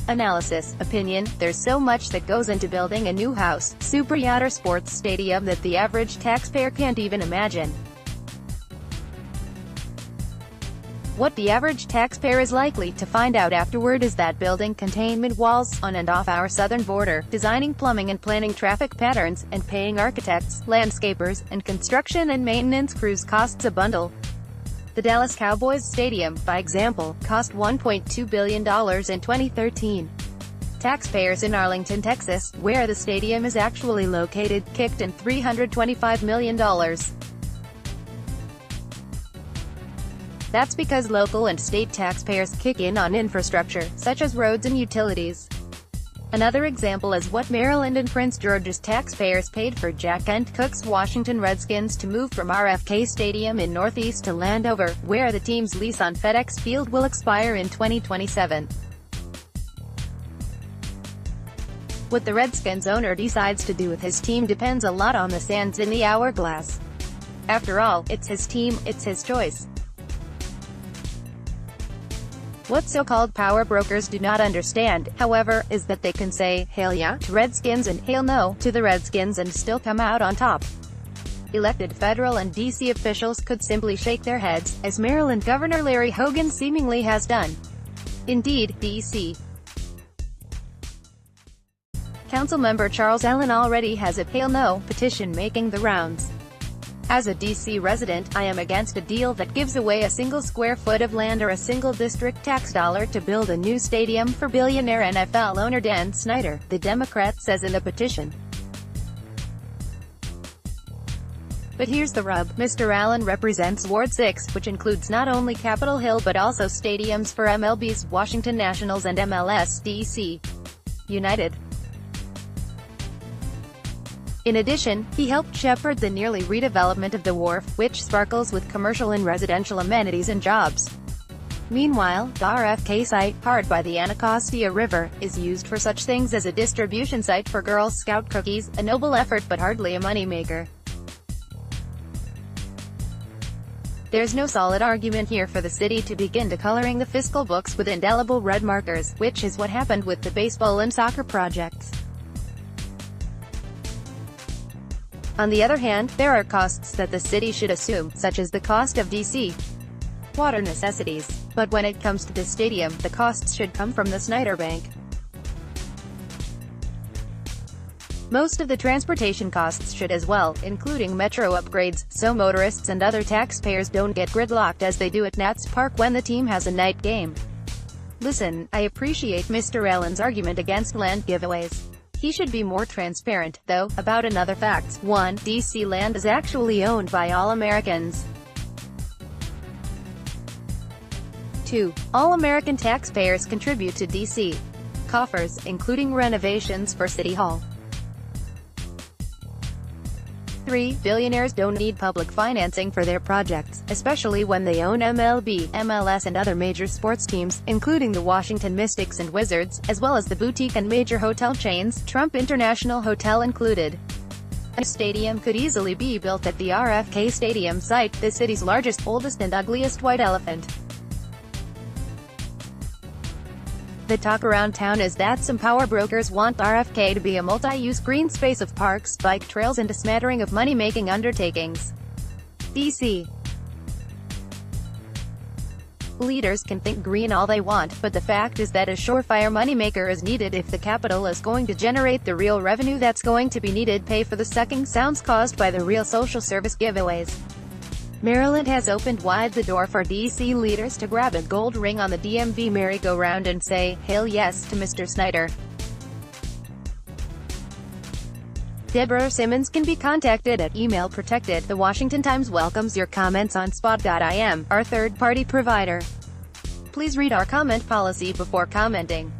Analysis, opinion, there's so much that goes into building a new house, superyacht or sports stadium that the average taxpayer can't even imagine. What the average taxpayer is likely to find out afterward is that building containment walls on and off our southern border, designing plumbing and planning traffic patterns, and paying architects, landscapers, and construction and maintenance crews costs a bundle. The Dallas Cowboys stadium, by example, cost $1.2 billion in 2013. Taxpayers in Arlington, Texas, where the stadium is actually located, kicked in $325 million. That's because local and state taxpayers kick in on infrastructure, such as roads and utilities. Another example is what Maryland and Prince George's taxpayers paid for Jack Kent Cooke's Washington Redskins to move from RFK Stadium in Northeast to Landover, where the team's lease on FedEx Field will expire in 2027. What the Redskins owner decides to do with his team depends a lot on the sands in the hourglass. After all, it's his team, it's his choice. What so-called power brokers do not understand, however, is that they can say, "Hell yeah" to Redskins and "Hell no" to the Redskins and still come out on top. Elected federal and D.C. officials could simply shake their heads, as Maryland Governor Larry Hogan seemingly has done. Indeed, D.C. Councilmember Charles Allen already has a "Hell no" petition making the rounds. As a D.C. resident, I am against a deal that gives away a single square foot of land or a single district tax dollar to build a new stadium for billionaire NFL owner Dan Snyder, the Democrat says in the petition. But here's the rub. Mr. Allen represents Ward 6, which includes not only Capitol Hill but also stadiums for MLB's Washington Nationals and MLS DC United. In addition, he helped shepherd the nearly redevelopment of the wharf, which sparkles with commercial and residential amenities and jobs. Meanwhile, the RFK site, hard by the Anacostia River, is used for such things as a distribution site for Girl Scout cookies, a noble effort but hardly a moneymaker. There's no solid argument here for the city to begin decoloring the fiscal books with indelible red markers, which is what happened with the baseball and soccer projects. On the other hand, there are costs that the city should assume, such as the cost of D.C. water necessities. But when it comes to this stadium, the costs should come from the Snyder Bank. Most of the transportation costs should as well, including metro upgrades, so motorists and other taxpayers don't get gridlocked as they do at Nats Park when the team has a night game. Listen, I appreciate Mr. Allen's argument against land giveaways. He should be more transparent, though, about another facts. 1. D.C. land is actually owned by all Americans. 2. All American taxpayers contribute to D.C. coffers, including renovations for City Hall. 3. Billionaires don't need public financing for their projects, especially when they own MLB, MLS and other major sports teams, including the Washington Mystics and Wizards, as well as the boutique and major hotel chains, Trump International Hotel included. A stadium could easily be built at the RFK Stadium site, the city's largest, oldest and ugliest white elephant. The talk around town is that some power brokers want RFK to be a multi-use green space of parks, bike trails and a smattering of money-making undertakings. D.C. leaders can think green all they want, but the fact is that a surefire moneymaker is needed if the capital is going to generate the real revenue that's going to be needed pay for the sucking sounds caused by the real social service giveaways. Maryland has opened wide the door for D.C. leaders to grab a gold ring on the DMV merry-go-round and say, "Hell yes" to Mr. Snyder. Deborah Simmons can be contacted at email protected. The Washington Times welcomes your comments on Spot.im, our third-party provider. Please read our comment policy before commenting.